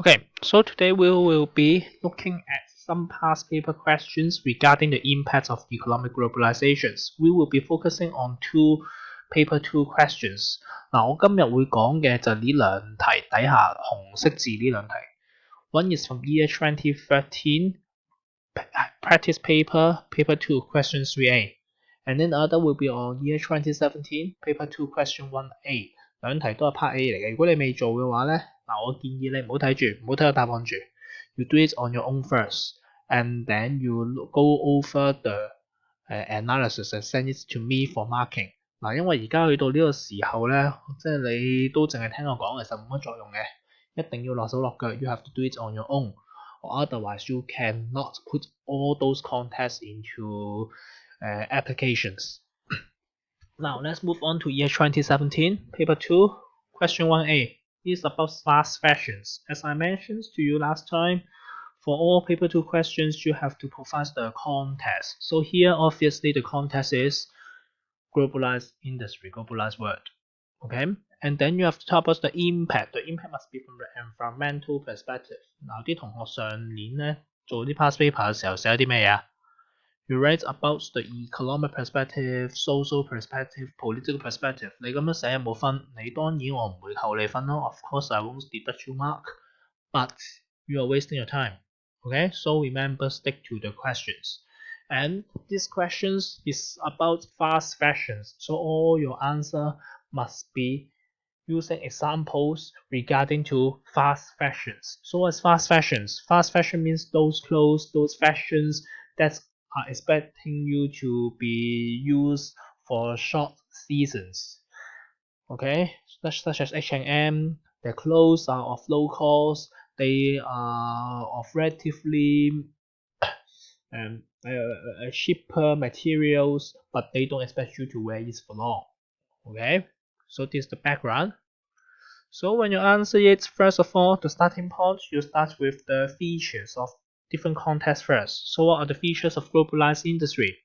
Okay, so today we will be looking at some past paper questions regarding the impact of economic globalizations. We will be focusing on two paper two questions. 嗱，我今日會講嘅就呢兩題底下紅色字呢兩題。One is from year 2013, practice paper, paper 2, question 3A. And then the other will be on year 2017, paper 2, question 1A. 兩題都係 part A 嚟嘅。如果你未做嘅話咧，我建議你唔好睇住，唔好睇個答案住。You do it on your own first, and then you go over the analysis and send it to me for marking. 嗱，因為而家去到呢個時候咧，即係你都淨係聽我講，其實冇乜作用嘅，一定要落手落腳。You have to do it on your own, or otherwise you cannot put all those contests into applications. Now let's move on to year 2017, paper 2, question 1A. This is about fast fashions. As I mentioned to you last time, for all paper 2 questions, you have to provide the context. So here, obviously, the context is globalized industry, globalized world. Okay, and then you have to talk about the impact. The impact must be from the environmental perspective. 嗱，啲同學上年咧做啲 past paper 嘅時候寫啲咩嘢？You write about the economic perspective, social perspective, political perspective. 你咁樣寫有冇分？你當然我唔會扣你分咯。Of course, I won't deduct you mark, but you are wasting your time. Okay, so remember, stick to the questions. And these questions is about fast fashions. So all your answer must be using examples regarding to fast fashions. So what's fast fashions? Fast fashion means those clothes, those fashions that are expecting you to be used for short seasons. Okay, such as H&M, their clothes are of low cost, they are of relatively cheaper materials, but they don't expect you to wear it for long. Okay, so this is the background. So when you answer it, first of all, the starting point, you start with the features of different contexts first. So what are the features of globalized industry?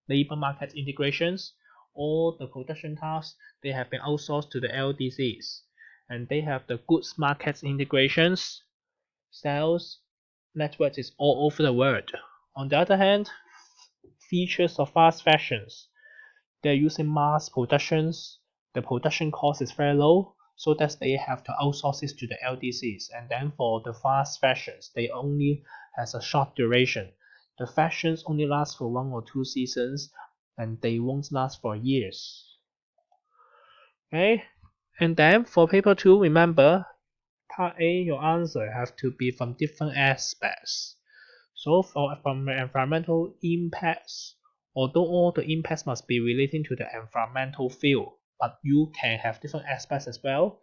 Labor market integrations. All the production tasks, they have been outsourced to the LDCs. And they have the goods market integrations. Sales networks is all over the world. On the other hand, features of fast fashions. They're using mass productions. The production cost is very low, so that they have to outsource it to the LDCs. And then for the fast fashions, they only has a short duration. The fashions only last for 1 or 2 seasons, and they won't last for years. Okay, and then for paper 2, remember, part A, your answer have to be from different aspects. So from environmental impacts, although all the impacts must be relating to the environmental field, but you can have different aspects as well,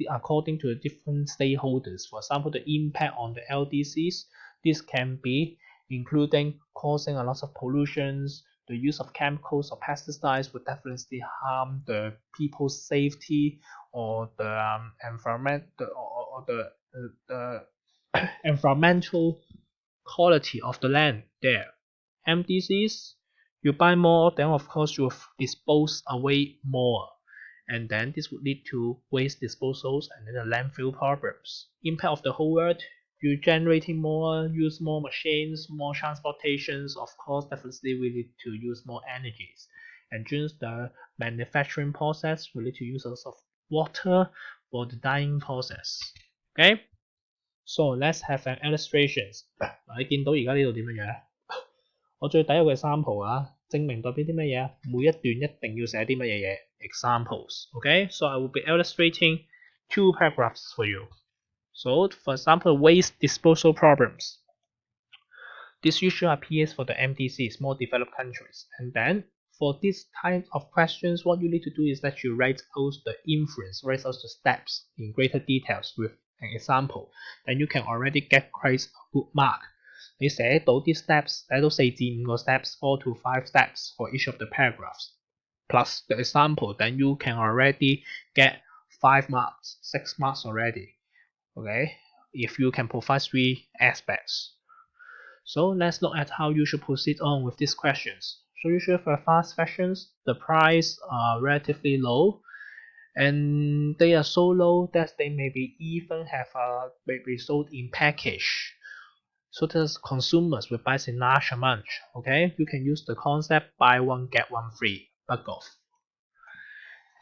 according to the different stakeholders. For example, the impact on the LDCs, this can be including causing a lot of pollutions. The use of chemicals or pesticides would definitely harm the people's safety or the environmental quality of the land there. MDCs, you buy more, then of course you dispose away more, and then this would lead to waste disposals and then the landfill problems. Impact of the whole world, you generating more, use more machines, more transportations, of course definitely we need to use more energies. And during the manufacturing process, we need to use a lot of water for the dyeing process. Okay? So let's have an illustrations. 你見到而家呢度點樣樣？我最底有嘅sample啊，證明代表啲乜嘢？每一段一定要寫啲乜嘢嘢 examples. Okay, so I will be illustrating 2 paragraphs for you. So for example, waste disposal problems. This usually appears for the MDCs, more developed countries. And then for this type of questions, what you need to do is that you write out the inference, write out the steps in greater details with an example. Then you can already get quite a good mark. 你寫到啲 steps， 寫到4至5個 steps, 4 to 5 steps for each of the paragraphs, plus the example, then you can already get 5 marks, 6 marks already. Okay, if you can provide 3 aspects. So let's look at how you should proceed on with these questions. So usually for fast fashions, the price are relatively low, and they are so low that they maybe even have maybe sold in package. So that consumers will buy in large amount. Okay, you can use the concept buy one get one free, bug off.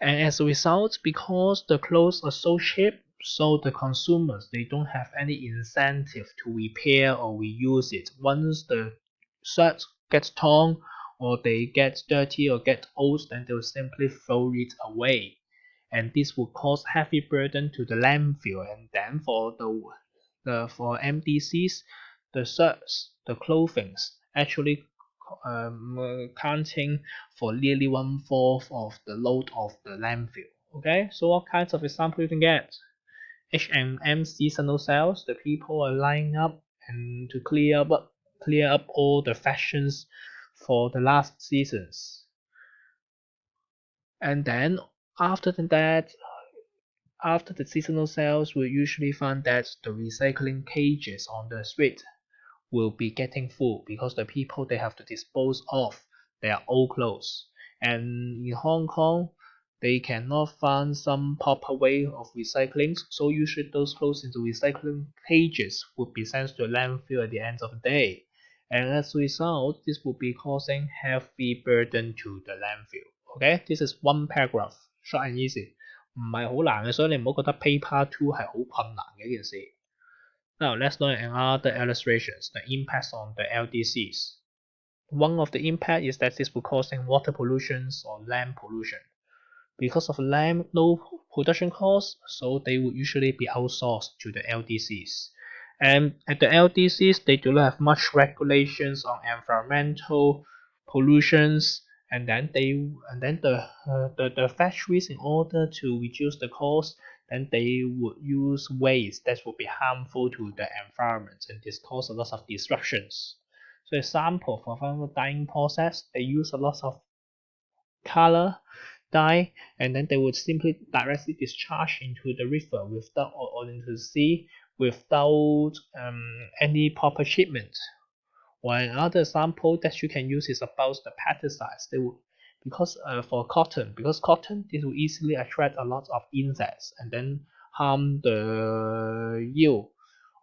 And as a result, because the clothes are so cheap, so the consumers they don't have any incentive to repair or reuse it. Once the shirt gets torn or they get dirty or get old, then they'll simply throw it away. And this will cause heavy burden to the landfill. And then for for MDCs, the shirts, the clothing actually counting for nearly 1/4 of the load of the landfill. Okay, so what kinds of example you can get? H&M seasonal sales, the people are lining up and to clear up all the fashions for the last seasons. And then after that, after the seasonal sales, we usually find that the recycling cages on the street will be getting full because the people they have to dispose of their old clothes. And in Hong Kong, they cannot find some proper way of recycling, so usually those clothes into recycling cages would be sent to the landfill at the end of the day. And as a result, this will be causing heavy burden to the landfill. Okay, this is one paragraph, short and easy，唔係好難嘅，所以你唔好覺得 paper two 係好困難嘅一件事。Now let's look at other illustrations, the impacts on the LDCs. One of the impact is that this will causing water pollution or land pollution. Because of land low production costs, so they would usually be outsourced to the LDCs. And at the LDCs, they do not have much regulations on environmental pollutions, and then the factories, in order to reduce the cost, then they would use waste that would be harmful to the environment, and this cause a lot of disruptions. So example, for example, dyeing process, they use a lot of color dye, and then they would simply directly discharge into the river without or into the sea without any proper treatment. Or another example that you can use is about the pesticides. They would because because cotton this will easily attract a lot of insects and then harm the yield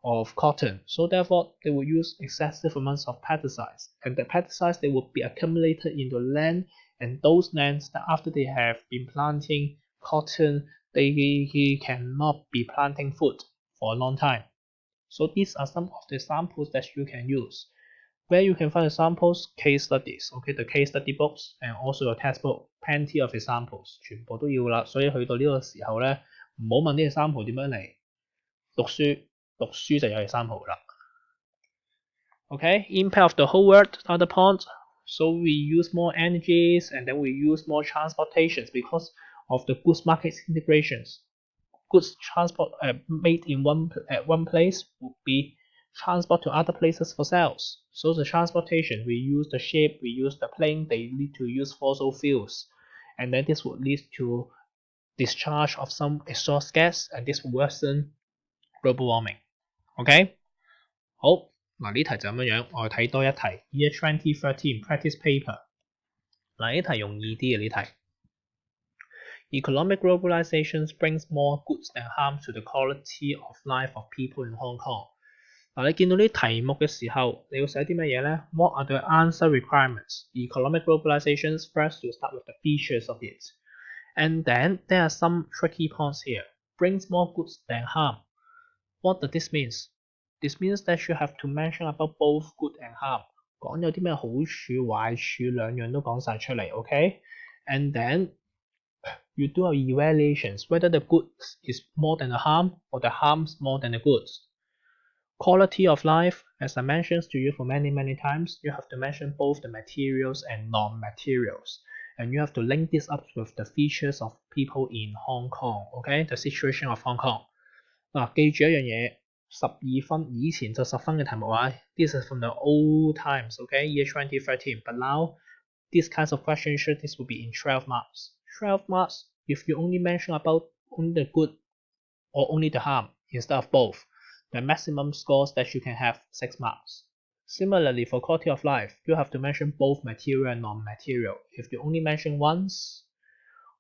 of cotton. So therefore, they will use excessive amounts of pesticides, and the pesticides they will be accumulated in the land, and those lands that after they have been planting cotton, they cannot be planting food for a long time. So these are some of the examples that you can use. Where you can find examples, case studies, okay, the case study books and also your textbook, plenty of examples，全部都要啦。所以去到呢個時候咧，唔好問啲 example 點樣嚟，讀書就有 example 啦。Okay, impact of the whole world, another point. So we use more energies and then we use more transportations because of the goods market integrations. Goods transport made in one place would be transport to other places for sales. So the transportation, we use the ship, we use the plane, they need to use fossil fuels. And then this would lead to discharge of some exhaust gas, and this will worsen global warming. Okay? 好，嗱呢題就咁樣樣，我哋睇多一題 Year 2013 Practice Paper。嗱呢題容易啲嘅呢題。Economic globalization brings more goods than harm to the quality of life of people in Hong Kong。嗱你見到呢啲題目嘅時候，你要寫啲乜嘢咧 ？What are the answer requirements? Economic globalization first you start with the features of it. And then there are some tricky points here. Brings more goods than harm. What does this mean? This means that you have to mention about both good and harm. 講有啲咩好處、壞處兩樣都講晒出嚟 ，OK？ And then you do a evaluations whether the goods is more than the harm or the harms more than the goods. Quality of life, as I mentioned to you for many times, you have to mention both the materials and non-materials. And you have to link this up with the features of people in Hong Kong, okay? The situation of Hong Kong. 嗱，記住一樣嘢，12分以前就10分嘅題目啊。This is from the old times, okay? Year 2013. But now, these kinds of questions, this will be in 12 marks. 12 marks, if you only mention about only the good or only the harm instead of both, the maximum scores that you can have 6 marks. Similarly, for quality of life, you have to mention both material and non-material. If you only mention once,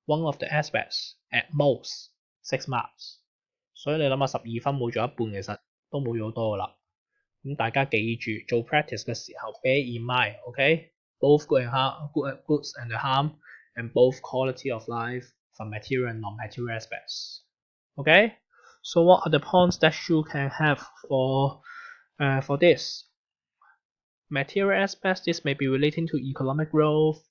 one of the aspects at most 6 marks。所以你諗下12分冇咗一半，其實都冇咗好多噶啦。咁大家記住做 practice 嘅時候 bear in mind，OK？Both good and harm, goods and the harm, and both quality of life from material and non-material aspects. Okay? So what are the points that you can have for this? Material aspects, this may be relating to economic growth,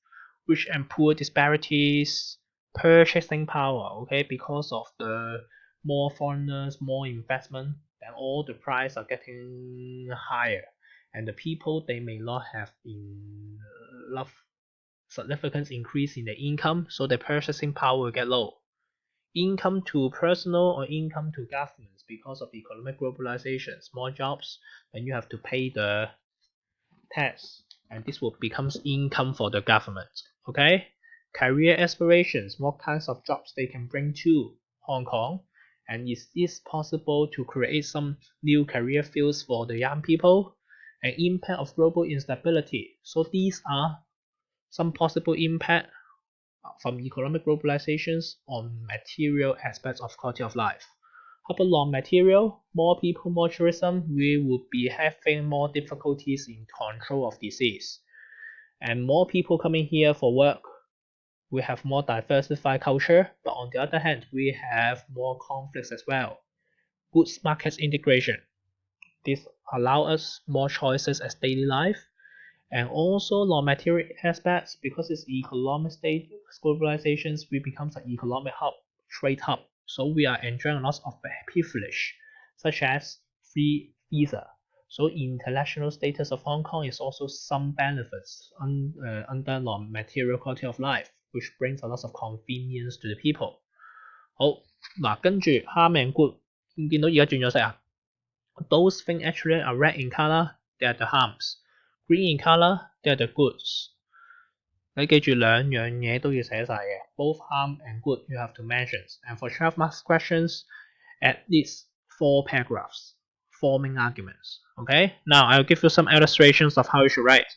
rich and poor disparities, purchasing power, okay? Because of the more foreigners, more investment, then all the prices are getting higher. And the people, they may not have enough significant increase in their income, so their purchasing power will get low. Income to personal or income to governments because of economic globalization, more jobs, then you have to pay the tax, and this will becomes income for the government. Okay, career aspirations, what kinds of jobs they can bring to Hong Kong, and is this possible to create some new career fields for the young people, and impact of global instability. So these are some possible impact from economic globalizations on material aspects of quality of life. How about non-material? More people, more tourism, we would be having more difficulties in control of disease. And more people coming here for work, we have more diversified culture, but on the other hand, we have more conflicts as well. Goods markets integration. This allows us more choices as daily life, and also non-material aspects, because it's economic state globalizations, we become an economic hub, trade hub. So we are enjoying lots of privilege, such as free visa. So international status of Hong Kong is also some benefits under non-material quality of life, which brings a lot of convenience to the people. 好，嗱，跟住 harm and good，見唔見到而家轉咗色啊？ Those things actually are red in color, they are the harms. Green in color, they are the goods. 你記住兩樣嘢都要寫晒嘅 both harm and good you have to mention. And for 12 marks questions, at least 4 paragraphs, forming arguments. Okay, now I'll give you some illustrations of how you should write.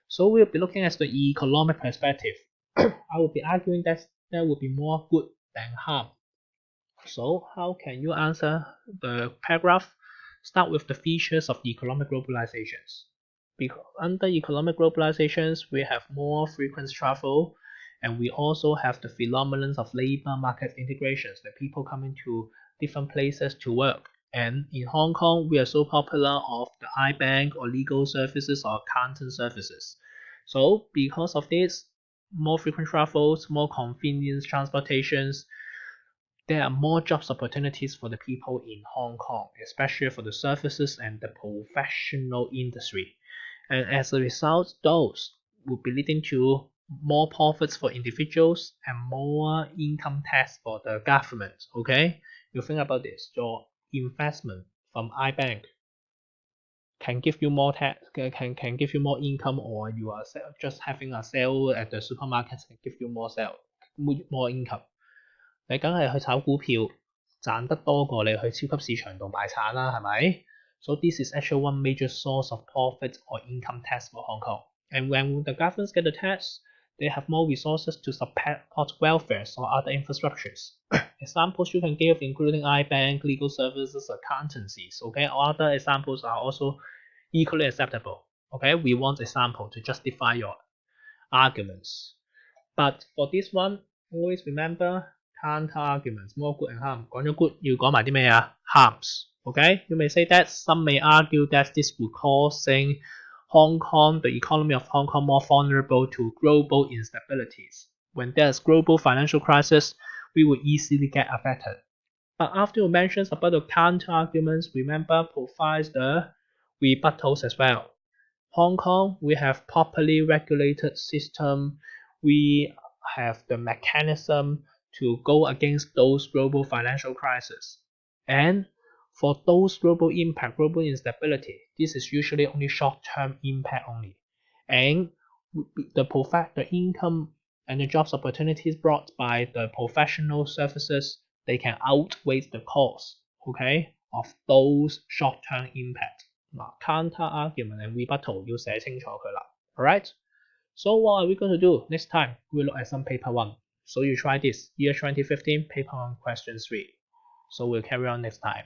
So we'll be looking at the economic perspective. I will be arguing that there will be more good than harm. So how can you answer the paragraph? Start with the features of economic globalizations. Because under economic globalizations, we have more frequent travel, and we also have the phenomenon of labor market integrations, that people coming to different places to work. And in Hong Kong, we are so popular of the iBank or legal services or accountant services. So because of this, more frequent travels, more convenience transportations, there are more jobs opportunities for the people in Hong Kong, especially for the services and the professional industry. And as a result, those will be leading to more profits for individuals and more income tax for the government. Okay, you think about this. Your investment from iBank can give you more tax, can give you more income, or you are just having a sale at the supermarket can give you more more income. 你梗係去炒股票賺得多過你去超級市場度買產啦，係咪？ So this is actually one major source of profit or income tax for Hong Kong. And when the governments get the tax, they have more resources to support welfare or other infrastructures. Examples you can give including iBank, legal services, accountancies. Okay, other examples are also equally acceptable. Okay, we want example to justify your arguments. But for this one, always remember counter arguments, more good and harm. 講咗 good 要講埋啲咩啊 harms. Okay, you may say that some may argue that this would causing Hong Kong, the economy of Hong Kong, more vulnerable to global instabilities. When there's global financial crisis, we will easily get affected. But after you mention about the counter arguments, remember provides the rebuttals as well. Hong Kong, we have properly regulated system. We have the mechanism to go against those global financial crises. And for those global impact, global instability, this is usually only short-term impact only. And the income and the jobs opportunities brought by the professional services, they can outweigh the cost, okay, of those short-term impact. Counter argument and rebuttal 要寫清楚佢啦。Alright? So what are we going to do? Next time, we'll look at some paper 1. So you try this, year 2015, paper 1, question 3. So we'll carry on next time.